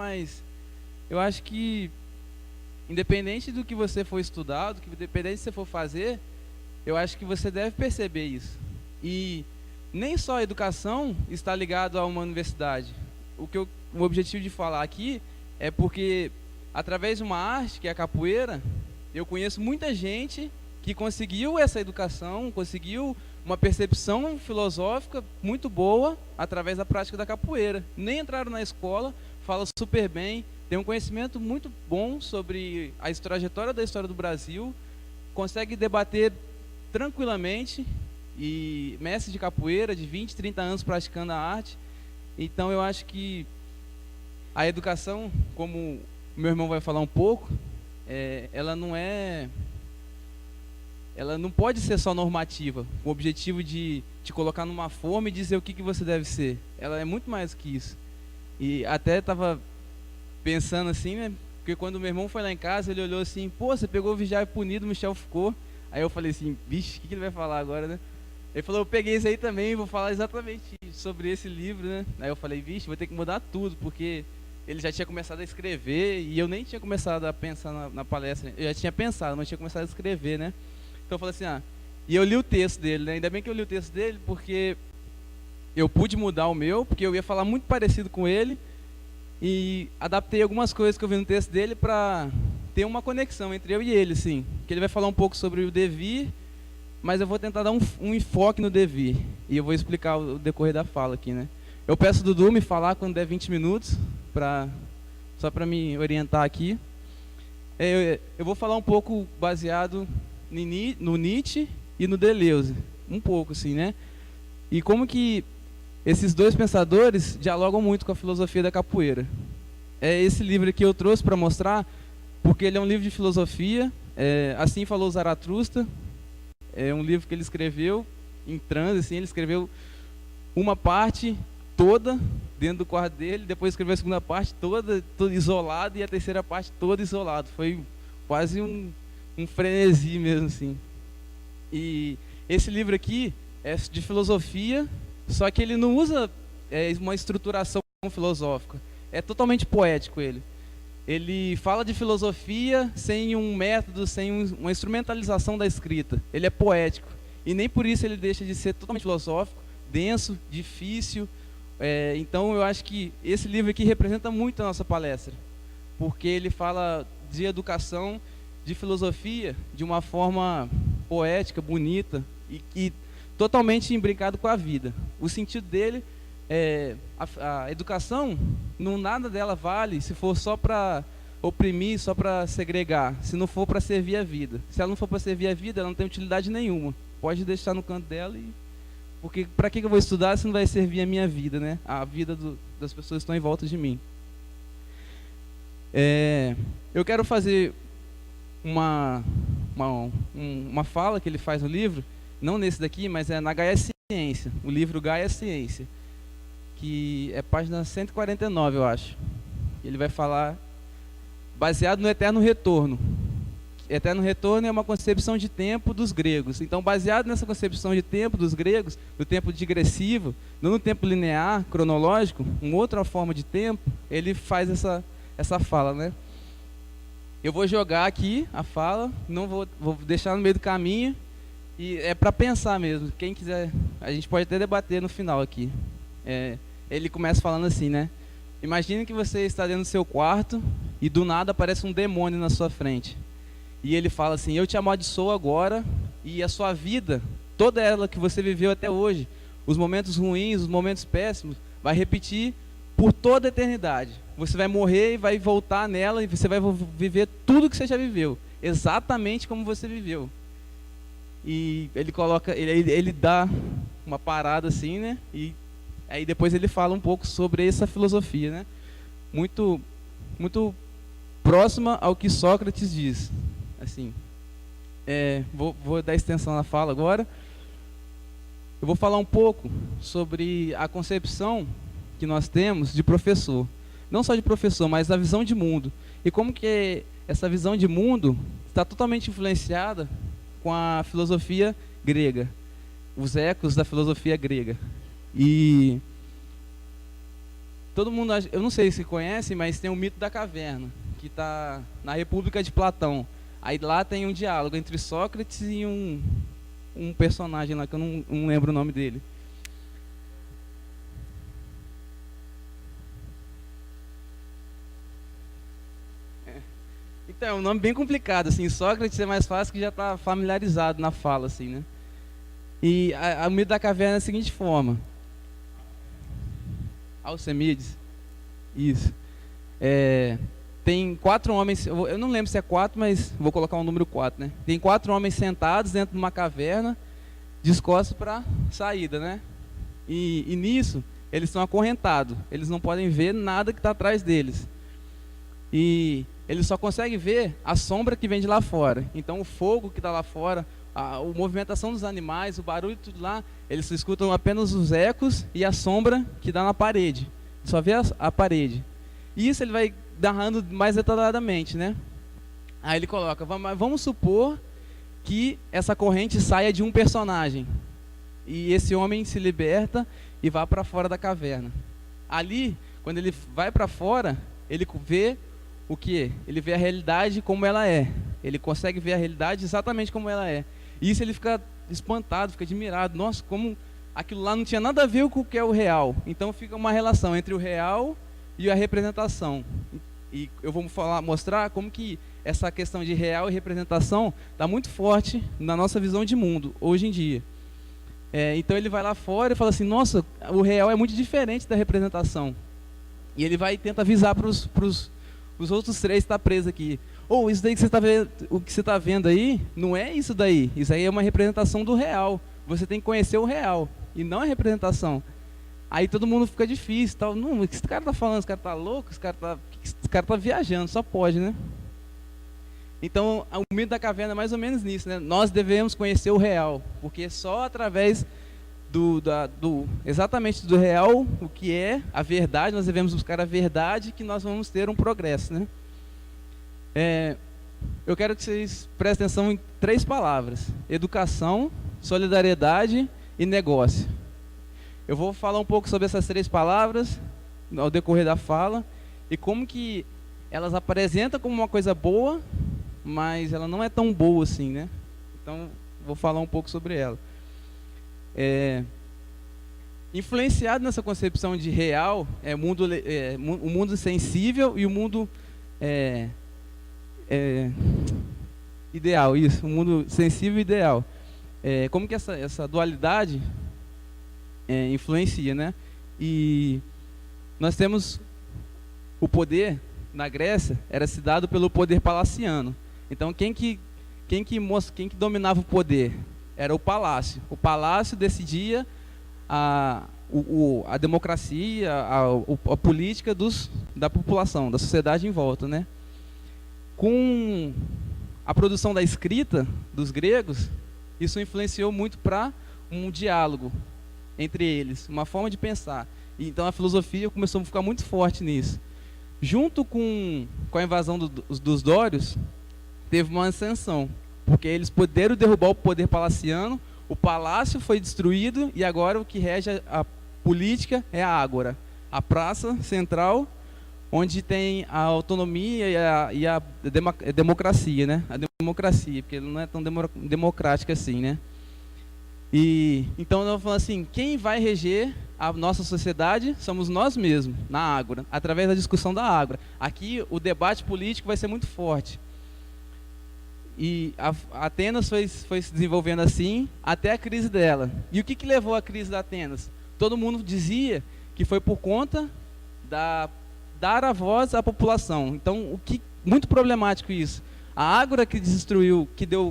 mas eu acho que, independente do que você for estudar, independente do que você for fazer, eu acho que você deve perceber isso. E nem só a educação está ligado a uma universidade. O objetivo de falar aqui é porque, através de uma arte, que é a capoeira, eu conheço muita gente que conseguiu essa educação, conseguiu uma percepção filosófica muito boa através da prática da capoeira. Nem entraram na escola, falam super bem, têm um conhecimento muito bom sobre a trajetória da história do Brasil, consegue debater tranquilamente, e mestre de capoeira de 20, 30 anos praticando a arte. Então eu acho que a educação, como o meu irmão vai falar um pouco, ela não pode ser só normativa, com o objetivo de te colocar numa forma e dizer o que você deve ser. Ela é muito mais do que isso. E até estava pensando assim, né? Porque quando o meu irmão foi lá em casa, ele olhou assim: pô, você pegou o Vigiar e Punido, Michel Foucault. Aí eu falei assim: vixe, o que ele vai falar agora, né? Ele falou: eu peguei isso aí também, vou falar exatamente sobre esse livro, né? Aí eu falei: vixe, vou ter que mudar tudo, porque ele já tinha começado a escrever e eu nem tinha começado a pensar na palestra. Eu já tinha pensado, mas tinha começado a escrever, né? Então eu falei assim: e eu li o texto dele, né? Ainda bem que eu li o texto dele, porque eu pude mudar o meu, porque eu ia falar muito parecido com ele, e adaptei algumas coisas que eu vi no texto dele para ter uma conexão entre eu e ele, sim. Que ele vai falar um pouco sobre o devir, mas eu vou tentar dar um enfoque no devir, e eu vou explicar o decorrer da fala aqui, né? Eu peço ao Dudu me falar quando der 20 minutos, só para me orientar aqui. Eu vou falar um pouco baseado no Nietzsche e no Deleuze, um pouco assim, né? E como que esses dois pensadores dialogam muito com a filosofia da capoeira. Esse livro aqui eu trouxe para mostrar, porque ele é um livro de filosofia, Assim Falou Zaratustra. É um livro que ele escreveu em transe, assim, ele escreveu uma parte toda dentro do quarto dele, depois escreveu a segunda parte toda isolado, e a terceira parte toda isolado. Foi quase um frenesi mesmo, assim. E esse livro aqui é de filosofia, só que ele não usa uma estruturação filosófica. É totalmente poético ele. Ele fala de filosofia sem um método, sem uma instrumentalização da escrita. Ele é poético. E nem por isso ele deixa de ser totalmente filosófico, denso, difícil. Então eu acho que esse livro aqui representa muito a nossa palestra, porque ele fala de educação, de filosofia, de uma forma poética, bonita e totalmente imbricado com a vida. O sentido dele a educação, nada dela vale se for só para oprimir, só para segregar, se não for para servir a vida. Se ela não for para servir a vida, ela não tem utilidade nenhuma. Pode deixar no canto dela, porque para que eu vou estudar se não vai servir a minha vida, né? A vida das pessoas que estão em volta de mim. Eu quero fazer uma fala que ele faz no livro, não nesse daqui, mas é na Gaia Ciência, o livro Gaia Ciência, que é página 149, eu acho. Ele vai falar baseado no eterno retorno. Eterno retorno é uma concepção de tempo dos gregos. Então, baseado nessa concepção de tempo dos gregos, do tempo digressivo, não no tempo linear, cronológico, uma outra forma de tempo, ele faz essa fala, né? Eu vou jogar aqui a fala, não vou deixar no meio do caminho, e é para pensar mesmo. Quem quiser, a gente pode até debater no final aqui. Ele começa falando assim, né? Imagine que você está dentro do seu quarto e do nada aparece um demônio na sua frente. E ele fala assim: eu te amaldiçoo agora, e a sua vida, toda ela que você viveu até hoje, os momentos ruins, os momentos péssimos, vai repetir por toda a eternidade. Você vai morrer e vai voltar nela, e você vai viver tudo que você já viveu, exatamente como você viveu. E ele dá uma parada assim, né? E aí depois ele fala um pouco sobre essa filosofia, né? Muito, muito próxima ao que Sócrates diz. Assim, vou dar extensão na fala agora. Eu vou falar um pouco sobre a concepção que nós temos de professor. Não só de professor, mas da visão de mundo. E como que essa visão de mundo está totalmente influenciada com a filosofia grega. Os ecos da filosofia grega. E todo mundo, eu não sei se conhece, mas tem o mito da caverna, que está na República de Platão. Aí lá tem um diálogo entre Sócrates e um personagem lá, que eu não lembro o nome dele. Então, é um nome bem complicado, assim, Sócrates é mais fácil, que já está familiarizado na fala, assim, né? E o mito da caverna é da seguinte forma. Alcemíades, isso. Tem 4 homens, eu não lembro se é 4, mas vou colocar o número 4, né? Tem 4 homens sentados dentro de uma caverna, dispostos para a saída, né? E nisso, eles estão acorrentados, eles não podem ver nada que está atrás deles. E eles só conseguem ver a sombra que vem de lá fora. Então o fogo que está lá fora, a movimentação dos animais, o barulho, tudo lá, eles escutam apenas os ecos e a sombra que dá na parede. Só vê a parede. E isso ele vai narrando mais detalhadamente, né? Aí ele coloca, vamos supor que essa corrente saia de um personagem. E esse homem se liberta e vai para fora da caverna. Ali, quando ele vai para fora, ele vê o que? Ele vê a realidade como ela é. Ele consegue ver a realidade exatamente como ela é. E isso ele fica espantado, fica admirado. Nossa, como aquilo lá não tinha nada a ver com o que é o real. Então fica uma relação entre o real e a representação. E eu vou mostrar como que essa questão de real e representação está muito forte na nossa visão de mundo, hoje em dia. Então ele vai lá fora e fala assim, nossa, o real é muito diferente da representação. E ele vai e tenta avisar para os outros 3 que estão presos aqui. Isso daí que você está vendo, o que você está vendo aí, não é isso daí. Isso aí é uma representação do real. Você tem que conhecer o real, e não a representação. Aí todo mundo fica difícil, tal. Não, o que esse cara está falando? Esse cara está louco? Esse cara tá viajando, só pode, né? Então, o mito da caverna é mais ou menos nisso, né? Nós devemos conhecer o real, porque só através exatamente do real, o que é a verdade, nós devemos buscar a verdade, que nós vamos ter um progresso, né? Eu quero que vocês prestem atenção em 3 palavras: educação, solidariedade e negócio. Eu vou falar um pouco sobre essas 3 palavras ao decorrer da fala e como que elas apresentam como uma coisa boa, mas ela não é tão boa assim, né? Então, vou falar um pouco sobre ela. Influenciado nessa concepção de real, o mundo sensível e o mundo ideal, isso, o mundo sensível e ideal. Como que essa dualidade influencia, né? E nós temos o poder na Grécia era se dado pelo poder palaciano. Então quem que dominava o poder? Era o palácio. O palácio decidia a democracia, a política da população, da sociedade em volta, né? Com a produção da escrita dos gregos, isso influenciou muito para um diálogo entre eles, uma forma de pensar. E então a filosofia começou a ficar muito forte nisso. Junto com a invasão dos dórios, teve uma ascensão, porque eles puderam derrubar o poder palaciano, o palácio foi destruído e agora o que rege a política é a ágora, a praça central, onde tem a autonomia e a democracia, né? A democracia, porque não é tão democrática assim, né? E então eu falo assim, quem vai reger a nossa sociedade somos nós mesmos, na ágora, através da discussão da ágora. Aqui o debate político vai ser muito forte. E Atenas foi se desenvolvendo assim até a crise dela. E o que levou à crise da Atenas? Todo mundo dizia que foi por conta dar a voz à população. Então, muito problemático isso. A ágora que destruiu,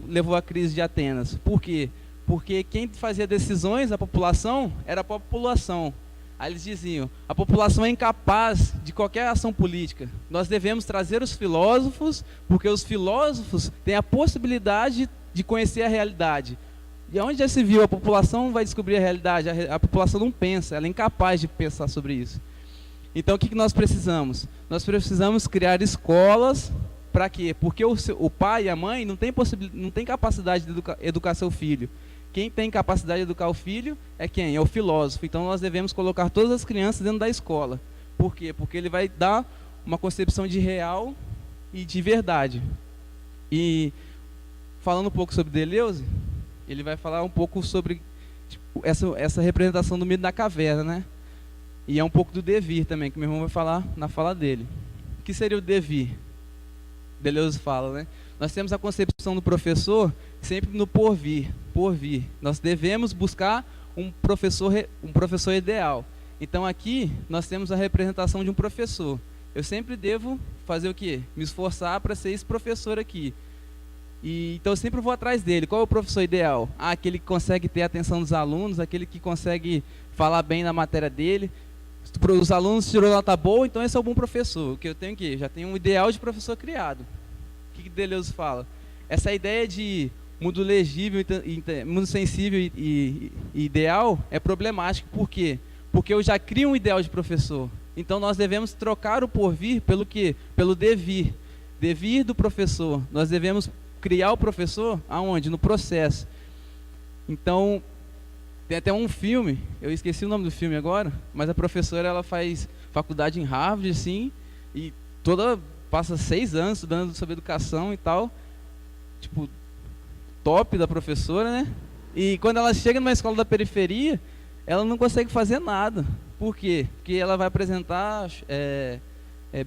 levou à crise de Atenas. Por quê? Porque quem fazia decisões da população era a população. Aí eles diziam, a população é incapaz de qualquer ação política. Nós devemos trazer os filósofos, porque os filósofos têm a possibilidade de conhecer a realidade. E onde já se viu, a população vai descobrir a realidade, a população não pensa, ela é incapaz de pensar sobre isso. Então o que nós precisamos? Nós precisamos criar escolas, para quê? Porque o pai e a mãe não tem capacidade de educar seu filho. Quem tem capacidade de educar o filho é quem? É o filósofo. Então nós devemos colocar todas as crianças dentro da escola, Por quê? Porque ele vai dar uma concepção de real e de verdade. E falando um pouco sobre Deleuze, ele vai falar um pouco sobre tipo, essa representação do mito da caverna, né? E é um pouco do devir também, que meu irmão vai falar na fala dele. O que seria o devir? Deleuze fala, né? Nós temos a concepção do professor sempre no porvir. Nós devemos buscar um professor ideal. Então aqui nós temos a representação de um professor. Eu sempre devo fazer o quê? Me esforçar para ser esse professor aqui. Então eu sempre vou atrás dele. Qual é o professor ideal? Aquele que consegue ter a atenção dos alunos, aquele que consegue falar bem na matéria dele. Os alunos tirou nota boa, então esse é o bom professor. O que eu tenho aqui? Já tenho um ideal de professor criado. O que Deleuze fala? Essa ideia de mundo legível, mundo sensível e ideal é problemático. Por quê? Porque eu já crio um ideal de professor. Então nós devemos trocar o porvir pelo quê? Pelo devir. Devir do professor. Nós devemos criar o professor aonde? No processo. Então, tem até um filme, eu esqueci o nome do filme agora, mas a professora ela faz faculdade em Harvard, assim, e passa 6 anos estudando sobre educação e tal. Tipo, top da professora, né? E quando ela chega numa escola da periferia, ela não consegue fazer nada. Por quê? Porque ela vai apresentar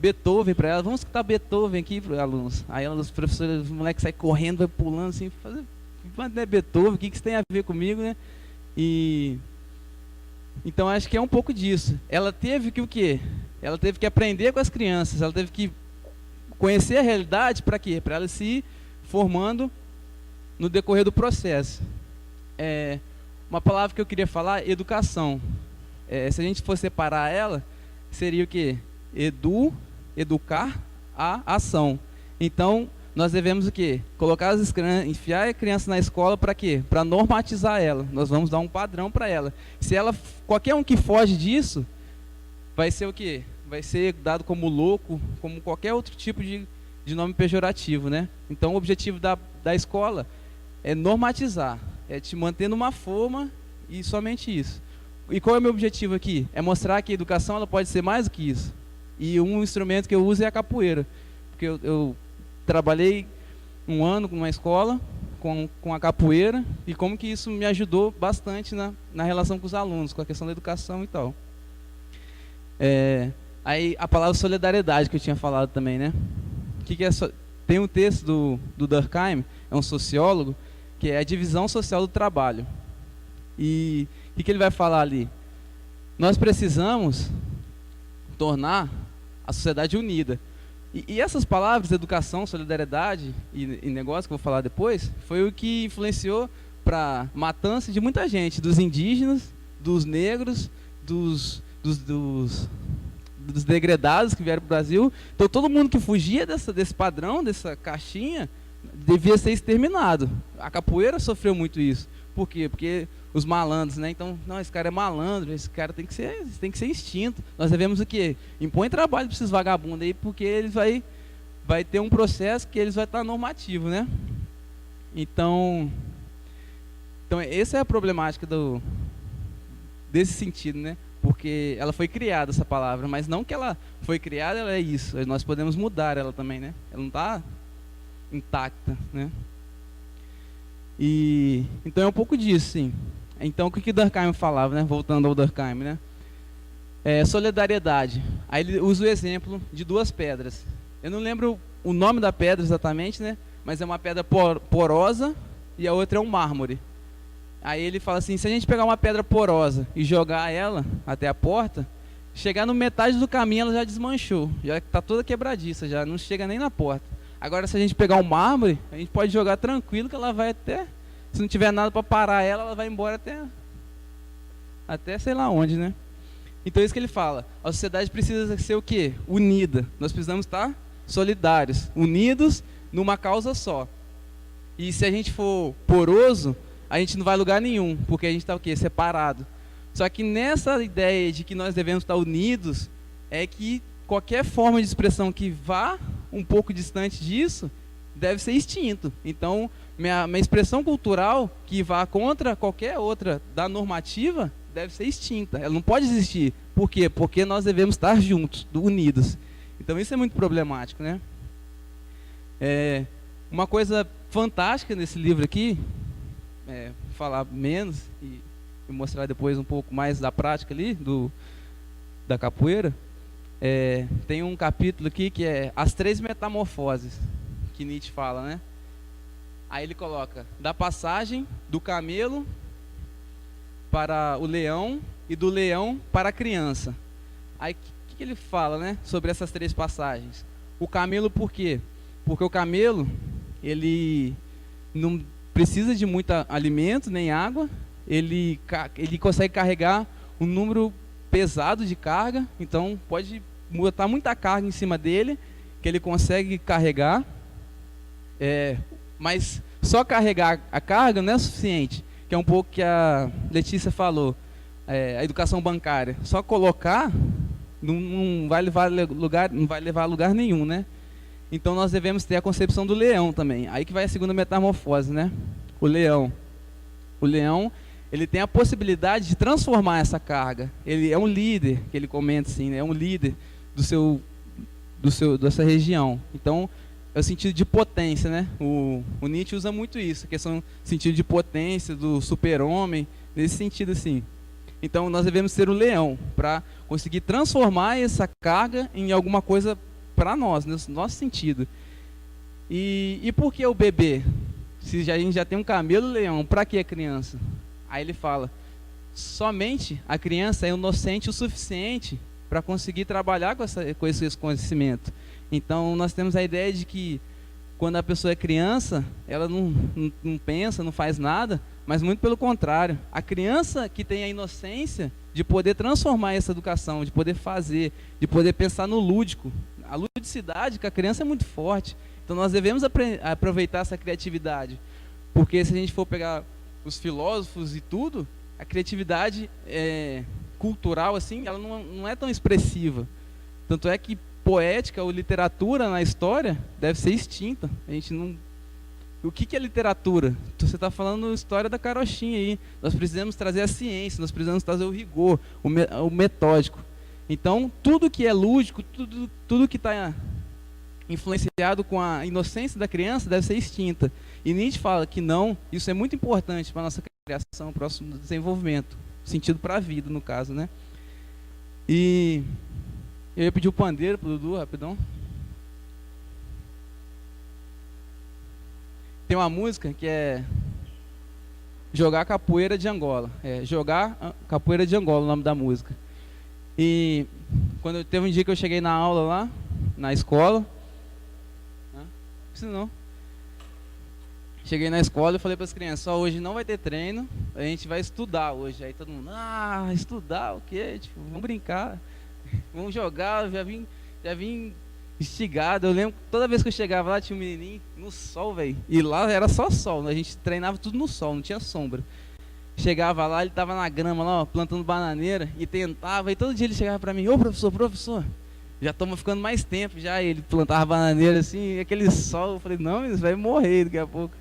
Beethoven para ela. Vamos escutar Beethoven aqui para os alunos. Aí os professores, o moleque sai correndo, vai pulando assim, mas é Beethoven, o que isso tem a ver comigo, né? Então acho que é um pouco disso. Ela teve que o quê? Ela teve que aprender com as crianças, ela teve que conhecer a realidade para quê? Para ela se ir formando no decorrer do processo. Uma palavra que eu queria falar, educação. Se a gente for separar ela, seria o quê? Educar a ação. Então, nós devemos o quê? Enfiar a criança na escola para quê? Para normatizar ela. Nós vamos dar um padrão para ela. Se qualquer um que foge disso, vai ser o quê? Vai ser dado como louco, como qualquer outro tipo de nome pejorativo, né? Então, o objetivo da escola é normatizar, é te manter numa forma e somente isso. E qual é o meu objetivo aqui? É mostrar que a educação ela pode ser mais do que isso. E um instrumento que eu uso é a capoeira. Porque eu trabalhei um ano numa escola com a capoeira e como que isso me ajudou bastante na relação com os alunos, com a questão da educação e tal. Aí a palavra solidariedade que eu tinha falado também, né? Tem um texto do Durkheim, é um sociólogo, que é a divisão social do trabalho. E o que ele vai falar ali? Nós precisamos tornar a sociedade unida. E essas palavras, educação, solidariedade e negócio, que eu vou falar depois, foi o que influenciou para a matança de muita gente, dos indígenas, dos negros, dos degredados que vieram para o Brasil. Então todo mundo que fugia desse padrão, dessa caixinha, devia ser exterminado. A capoeira sofreu muito isso. Por quê? Porque os malandros, né? Então, não, esse cara é malandro, esse cara tem que ser extinto. Nós devemos o quê? Impõe trabalho para esses vagabundos aí, porque eles vai ter um processo que eles vai estar normativo, né? Então essa é a problemática desse sentido, né? Porque ela foi criada, essa palavra, mas não que ela foi criada, ela é isso. Nós podemos mudar ela também, né? Ela não está intacta, né? Então é um pouco disso, sim. Então o que Durkheim falava, né? Voltando ao Durkheim, né? Solidariedade. Aí ele usa o exemplo de 2 pedras. Eu não lembro o nome da pedra exatamente, né? Mas é uma pedra porosa e a outra é um mármore. Aí ele fala assim, se a gente pegar uma pedra porosa e jogar ela até a porta, chegar no metade do caminho ela já desmanchou, já está toda quebradiça, já não chega nem na porta. Agora, se a gente pegar um mármore, a gente pode jogar tranquilo que ela vai até... Se não tiver nada para parar ela vai embora até sei lá onde, né? Então é isso que ele fala. A sociedade precisa ser o quê? Unida. Nós precisamos estar solidários, unidos numa causa só. E se a gente for poroso, a gente não vai a lugar nenhum, porque a gente está o quê? Separado. Só que nessa ideia de que nós devemos estar unidos, é que qualquer forma de expressão que vá um pouco distante disso, deve ser extinto. Então, minha expressão cultural que vá contra qualquer outra da normativa, deve ser extinta, ela não pode existir. Por quê? Porque nós devemos estar juntos, unidos. Então isso é muito problemático, né? Uma coisa fantástica nesse livro aqui, falar menos e mostrar depois um pouco mais da prática ali, da capoeira, tem um capítulo aqui que é as 3 metamorfoses, que Nietzsche fala, né? Aí ele coloca da passagem do camelo para o leão e do leão para a criança. Aí o que ele fala, né, sobre essas 3 passagens? O camelo por quê? Porque o camelo, ele não precisa de muito alimento nem água, ele consegue carregar um número pesado de carga, então pode botar muita carga em cima dele, que ele consegue carregar, mas só carregar a carga não é suficiente, que é um pouco que a Letícia falou, a educação bancária, só colocar não vai levar a lugar nenhum, né? Então nós devemos ter a concepção do leão também, aí que vai a segunda metamorfose, né? O leão, ele tem a possibilidade de transformar essa carga, ele é um líder, que ele comenta assim, né? É um líder dessa região, então é o sentido de potência, né? O Nietzsche usa muito isso, a questão do sentido de potência, do super-homem, nesse sentido assim. Então nós devemos ser o leão, para conseguir transformar essa carga em alguma coisa para nós, no nosso sentido. E por que o bebê? Se a gente já tem um camelo e um leão, para que a criança? Aí ele fala, somente a criança é inocente o suficiente para conseguir trabalhar com esse conhecimento. Então nós temos a ideia de que quando a pessoa é criança, ela não pensa, não faz nada, mas muito pelo contrário. A criança que tem a inocência de poder transformar essa educação, de poder fazer, de poder pensar no lúdico. A ludicidade com a criança é muito forte. Então nós devemos aproveitar essa criatividade. Porque se a gente for pegar os filósofos e tudo, a criatividade cultural assim, ela não é tão expressiva. Tanto é que poética ou literatura na história deve ser extinta. A gente não... O que é literatura? Você está falando história da carochinha aí. Nós precisamos trazer a ciência, nós precisamos trazer o rigor, o metódico. Então, tudo que é lúdico, tudo que está influenciado com a inocência da criança deve ser extinta. E Nietzsche fala que não, isso é muito importante para a nossa criação, para o nosso desenvolvimento, sentido para a vida, no caso, né? E eu ia pedir o pandeiro para o Dudu, rapidão. Tem uma música que é Jogar Capoeira de Angola. Jogar Capoeira de Angola, o nome da música. E teve um dia que eu cheguei na aula lá, na escola. Não. Cheguei na escola e falei para as crianças, hoje não vai ter treino, a gente vai estudar hoje. Aí todo mundo, estudar o quê? Tipo, vamos brincar, vamos jogar, já vim instigado. Eu lembro que toda vez que eu chegava lá tinha um menininho no sol, velho. E lá era só sol, né? A gente treinava tudo no sol, não tinha sombra. Chegava lá, ele tava na grama lá, ó, plantando bananeira e tentava. E todo dia ele chegava para mim, ô professor, já estamos ficando mais tempo já. E ele plantava bananeira assim, e aquele sol. Eu falei, não, isso vai morrer daqui a pouco.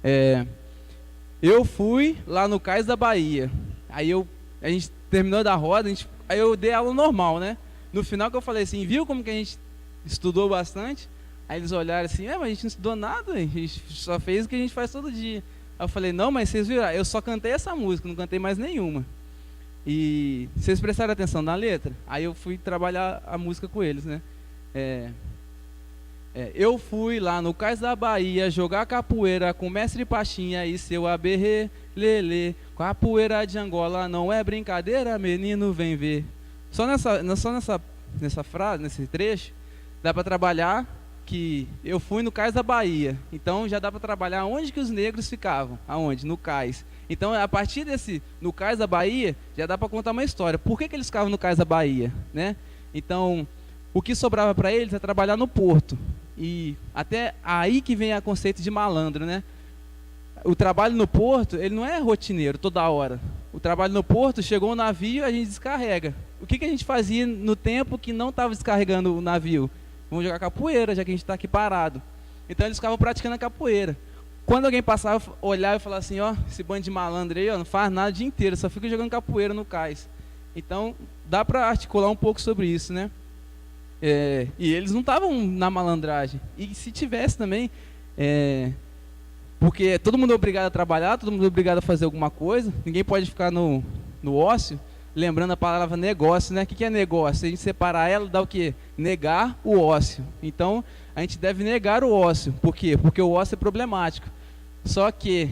É, eu fui lá no Cais da Bahia. A gente terminou da roda, aí eu dei aula normal, né? No final que eu falei assim, viu como que a gente estudou bastante? Aí eles olharam assim, mas a gente não estudou nada, a gente só fez o que a gente faz todo dia. Aí eu falei, não, mas vocês viram, eu só cantei essa música, não cantei mais nenhuma. E vocês prestaram atenção na letra? Aí eu fui trabalhar a música com eles, né? Eu fui lá no Cais da Bahia jogar capoeira com o mestre Pachinha e seu aberrê, lelê. Capoeira de Angola não é brincadeira, menino, vem ver. Só nessa frase, nesse trecho, dá para trabalhar que eu fui no Cais da Bahia. Então já dá para trabalhar onde que os negros ficavam. Aonde? No Cais. Então a partir no Cais da Bahia, já dá para contar uma história. Por que eles ficavam no Cais da Bahia, né? Então, o que sobrava para eles é trabalhar no porto. E até aí que vem o conceito de malandro, né? O trabalho no porto, ele não é rotineiro, toda hora. O trabalho no porto, chegou o navio, a gente descarrega. O que a gente fazia no tempo que não estava descarregando o navio? Vamos jogar capoeira, já que a gente está aqui parado. Então eles ficavam praticando a capoeira. Quando alguém passava, olhava e falava assim, ó, esse bando de malandro aí, ó, não faz nada o dia inteiro, só fica jogando capoeira no cais. Então, dá para articular um pouco sobre isso, né? E eles não estavam na malandragem. E se tivesse também, porque todo mundo é obrigado a trabalhar, todo mundo é obrigado a fazer alguma coisa, ninguém pode ficar no ócio, lembrando a palavra negócio, né? O que é negócio? Se a gente separar ela, dá o quê? Negar o ócio. Então, a gente deve negar o ócio. Por quê? Porque o ócio é problemático. Só que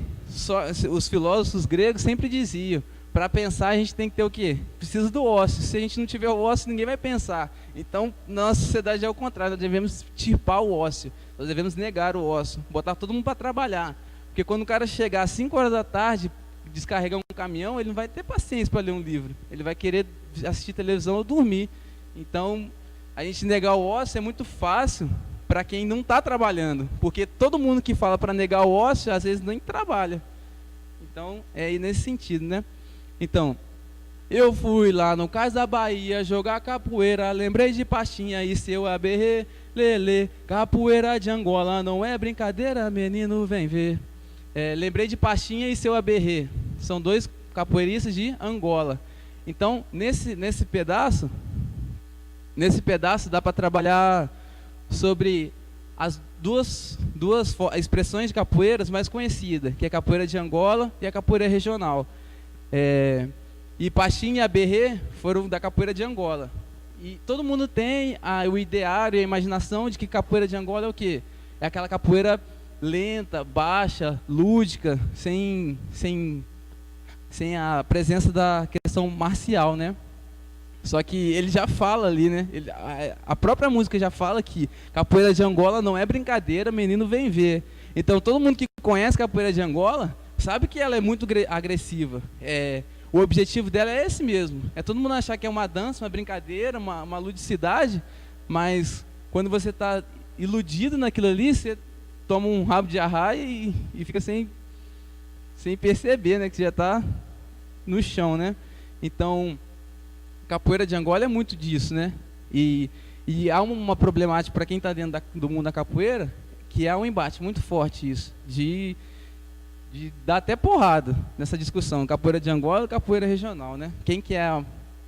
os filósofos gregos sempre diziam, para pensar a gente tem que ter o quê? Precisa do ócio. Se a gente não tiver o ócio, ninguém vai pensar. Então, na nossa sociedade é o contrário, nós devemos extirpar o ócio. Nós devemos negar o ócio, botar todo mundo para trabalhar. Porque quando o cara chegar às 5 horas da tarde, descarregar um caminhão, ele não vai ter paciência para ler um livro. Ele vai querer assistir televisão ou dormir. Então, a gente negar o ócio é muito fácil para quem não está trabalhando. Porque todo mundo que fala para negar o ócio, às vezes nem trabalha. Então, é aí nesse sentido, né? Então, eu fui lá no Cais da Bahia jogar capoeira, lembrei de Pachinha e seu aberrê, lelê. Capoeira de Angola não é brincadeira, menino, vem ver. Lembrei de Pachinha e seu aberrê. São dois capoeiristas de Angola. Então, nesse pedaço dá para trabalhar sobre as duas expressões de capoeiras mais conhecidas, que é a capoeira de Angola e a capoeira regional. E Pachinha e aberrê foram da capoeira de Angola. E todo mundo tem o ideário e a imaginação de que capoeira de Angola é o quê? É aquela capoeira lenta, baixa, lúdica, sem a presença da questão marcial, né? Só que ele já fala ali, né? A própria música já fala que capoeira de Angola não é brincadeira, menino, vem ver. Então todo mundo que conhece capoeira de Angola sabe que ela é muito agressiva. O objetivo dela é esse mesmo. É todo mundo achar que é uma dança, uma brincadeira, uma ludicidade, mas quando você está iludido naquilo ali, você toma um rabo de arraia e fica sem perceber, né, que já está no chão, né? Então, capoeira de Angola é muito disso, né? E há uma problemática para quem está dentro do mundo da capoeira, que é um embate muito forte isso, de dar até porrada nessa discussão, capoeira de Angola e capoeira regional, né? Quem que é a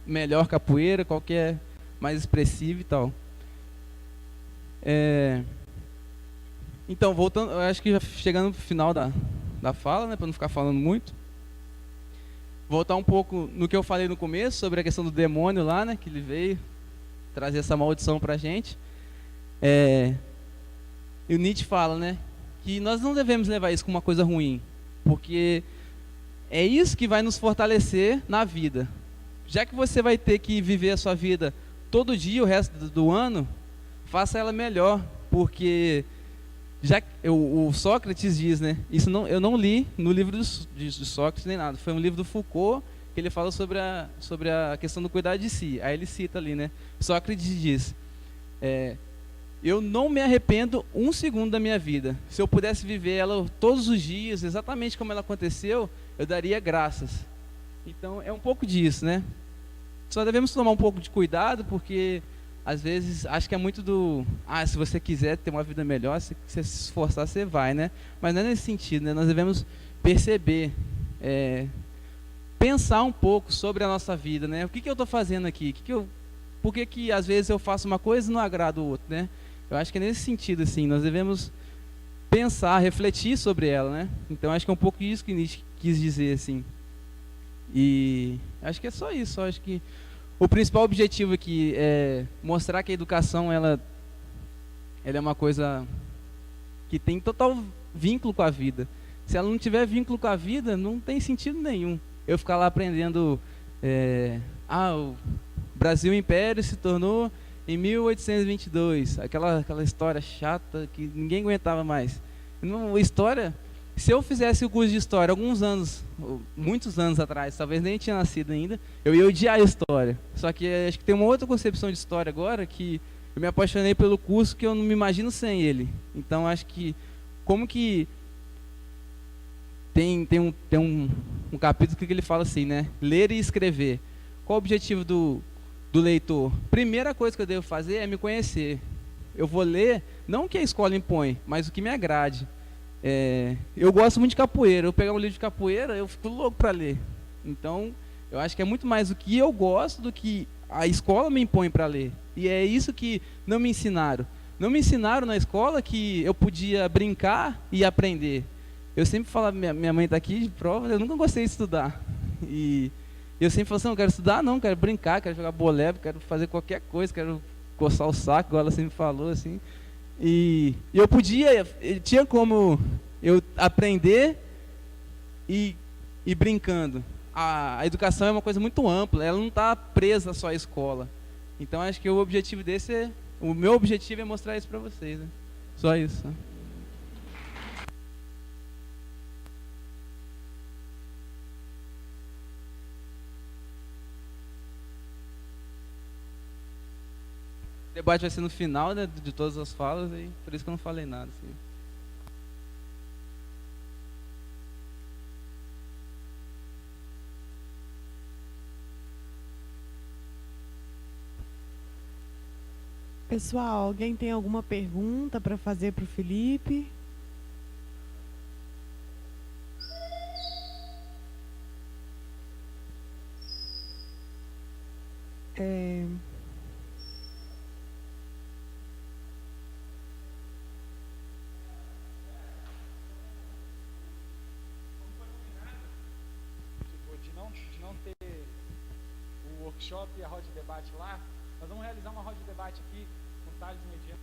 melhor capoeira, qual que é mais expressiva e tal. Então, voltando, eu acho que já chegando no final da fala, né, para não ficar falando muito, voltar um pouco no que eu falei no começo, sobre a questão do demônio lá, né, que ele veio trazer essa maldição para a gente. E o Nietzsche fala, né, que nós não devemos levar isso como uma coisa ruim, porque é isso que vai nos fortalecer na vida. Já que você vai ter que viver a sua vida todo dia, o resto do ano, faça ela melhor, porque o Sócrates diz, né? Isso eu não li no livro de Sócrates nem nada. Foi um livro do Foucault que ele fala sobre a questão do cuidar de si. Aí ele cita ali, né? Sócrates diz: eu não me arrependo um segundo da minha vida. Se eu pudesse viver ela todos os dias, exatamente como ela aconteceu, eu daria graças. Então é um pouco disso, né? Só devemos tomar um pouco de cuidado, porque às vezes, acho que é muito se você quiser ter uma vida melhor, se você se esforçar, você vai, né? Mas não é nesse sentido, né? Nós devemos perceber, pensar um pouco sobre a nossa vida, né? O que eu estou fazendo aqui? Por que às vezes eu faço uma coisa e não agrado o outro, né? Eu acho que é nesse sentido, assim, nós devemos pensar, refletir sobre ela, né? Então acho que é um pouco isso que Nietzsche quis dizer, assim. E acho que é só isso. Acho que o principal objetivo aqui é mostrar que a educação ela é uma coisa que tem total vínculo com a vida. Se ela não tiver vínculo com a vida, não tem sentido nenhum eu ficar lá aprendendo. O Brasil Império se tornou em 1822, aquela história chata que ninguém aguentava mais. História, se eu fizesse o curso de história alguns anos, muitos anos atrás, talvez nem tinha nascido ainda, eu ia odiar a história. Só que acho que tem uma outra concepção de história agora, que eu me apaixonei pelo curso que eu não me imagino sem ele. Então acho que, como que tem um capítulo que ele fala assim, né? Ler e escrever. Qual o objetivo do leitor? Primeira coisa que eu devo fazer é me conhecer. Eu vou ler, não o que a escola impõe, mas o que me agrade. Eu gosto muito de capoeira. Eu pegar um livro de capoeira, eu fico louco para ler. Então, eu acho que é muito mais o que eu gosto do que a escola me impõe para ler. E é isso que não me ensinaram. Não me ensinaram na escola que eu podia brincar e aprender. Eu sempre falava, minha mãe está aqui de prova, eu nunca gostei de estudar. E eu sempre falava assim, não quero estudar não, quero brincar, quero jogar bolé, quero fazer qualquer coisa, quero coçar o saco, igual ela sempre falou, assim. E eu tinha como eu aprender e brincando. A educação é uma coisa muito ampla, ela não está presa só à escola. Então acho que o meu objetivo é mostrar isso para vocês, né? Só isso. O debate vai ser no final, né, de todas as falas, e por isso que eu não falei nada. Assim. Pessoal, alguém tem alguma pergunta para fazer para o Felipe? De não ter o workshop e a roda de debate lá, nós vamos realizar uma roda de debate aqui com Thales Mediano.